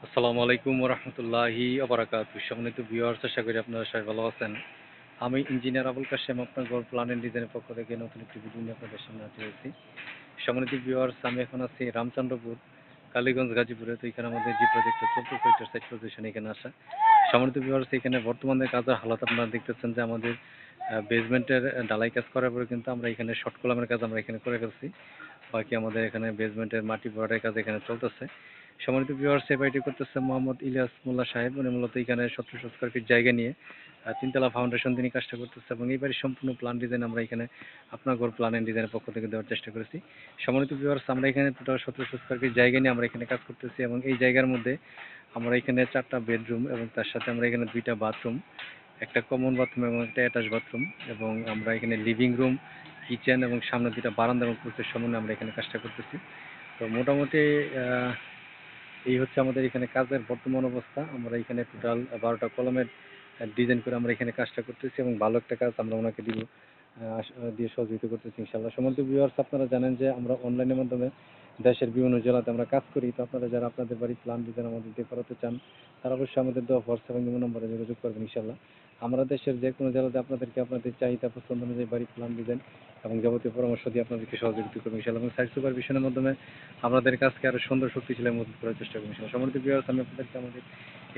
আসসালামু আলাইকুম রহমতুল্লাহি আবরাকাতু। সম্মানিত ভিউয়ার্স, আশা করি আপনারা সবাই ভালো আছেন। আমি ইঞ্জিনিয়ার আবুল কাশেম, আপনার গড় প্ল্যান অ্যান্ড ডিজাইনের পক্ষ থেকে নতুন একটি ভিডিও নিয়ে আপনাদের সামনে হাজির হয়েছি। সম্মানিত ভিউয়ার্স, আমি এখন আছি রামচন্দ্রপুর, কালীগঞ্জ, গাজীপুরে। তো এখানে আমাদের যে প্রজেক্টটা চলতেছে ওইটার সাইট পজিশন এখানে আসা। সম্মানিত ভিউয়ার্স, এখানে বর্তমানে কাজের হালাত আপনারা দেখতেছেন যে আমাদের বেসমেন্টের ঢালাই কাজ করার পরে কিন্তু আমরা এখানে শর্ট কলামের কাজ আমরা এখানে করে ফেলছি। বাকি আমাদের এখানে বেসমেন্টের মাটি ভরাটের কাজ এখানে চলতেছে। সম্মানিত ভিউয়ার্স, এই বাড়িটি করতেছে মোহাম্মদ ইলিয়াস মোল্লা সাহেব। উনি মূলত এখানে 1700 স্কোয়ার ফিট জায়গা নিয়ে তিনতলা ফাউন্ডেশন তিনি কাজটা করতেছে, এবং এই বাড়ির সম্পূর্ণ প্ল্যান ডিজাইন আমরা এখানে আপনার ঘর প্ল্যান অ্যান্ড ডিজাইনের পক্ষ থেকে দেওয়ার চেষ্টা করেছি। সম্মানিত ভিউয়ার্স, আমরা এখানে টোটাল 1700 স্কোয়ার ফিট জায়গা নিয়ে আমরা এখানে কাজ করতেছি, এবং এই জায়গার মধ্যে আমরা এখানে 4টা বেডরুম এবং তার সাথে আমরা এখানে 2টা বাথরুম, একটা কমন বাথরুম এবং একটা অ্যাটাচ বাথরুম, এবং আমরা এখানে লিভিং রুম, কিচেন এবং সামনে 2টা বারান্দা এবং পুরুষের সমন্বয়ে আমরা এখানে কাজটা করতেছি। তো মোটামুটি এই হচ্ছে আমাদের এখানে কাজের বর্তমান অবস্থা। আমরা এখানে টোটাল 12টা কলমের ডিজাইন করে আমরা এখানে কাজটা করতেছি, এবং ভালো একটা কাজ আমরা ওনাকে দিব, দিয়ে সহযোগিতা করতেছি ইনশাআল্লাহ। সম্মানিত ভিউয়ার্স, আপনারা জানেন যে আমরা অনলাইনের মাধ্যমে দেশের বিভিন্ন জেলাতে আমরা কাজ করি। তো আপনারা যারা আপনাদের বাড়ির প্ল্যান ডিজাইন আমাদের দিয়ে করাতে চান, তারা অবশ্যই আমাদের দেওয়া হোয়াটসঅ্যাপ এবং ইমো নম্বরে যোগাযোগ করবেন ইনশাআল্লাহ। আমরা দেশের যে কোনো জেলাতে আপনাদেরকে আপনাদের চাহিদা পছন্দ অনুযায়ী বাড়ির প্ল্যান ডিজাইন এবং যাবতীয় পরামর্শ দিয়ে আপনাদেরকে সহযোগিতা করবো ইনশাআল্লাহ, এবং সাইট সুপারভিশনের মাধ্যমে আপনাদের কাজকে আরো সুন্দর শক্তিশালী মজবুত করার চেষ্টা করবো ইনশাআল্লাহ। সম্মানিত ভিউয়ার্স, আমি আপনাদেরকে আমাদের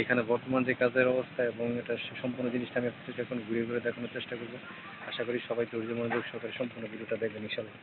এখানে বর্তমান যে কাজের অবস্থা এবং এটা সম্পূর্ণ জিনিসটা আমি আপনাদেরকে এখন ঘুরে ঘুরে দেখানোর চেষ্টা করবো। আশা করি সবাই ধৈর্য মনোযোগ সহকারে সম্পূর্ণ ভিডিওটা দেখবেন ইনশাআল্লাহ।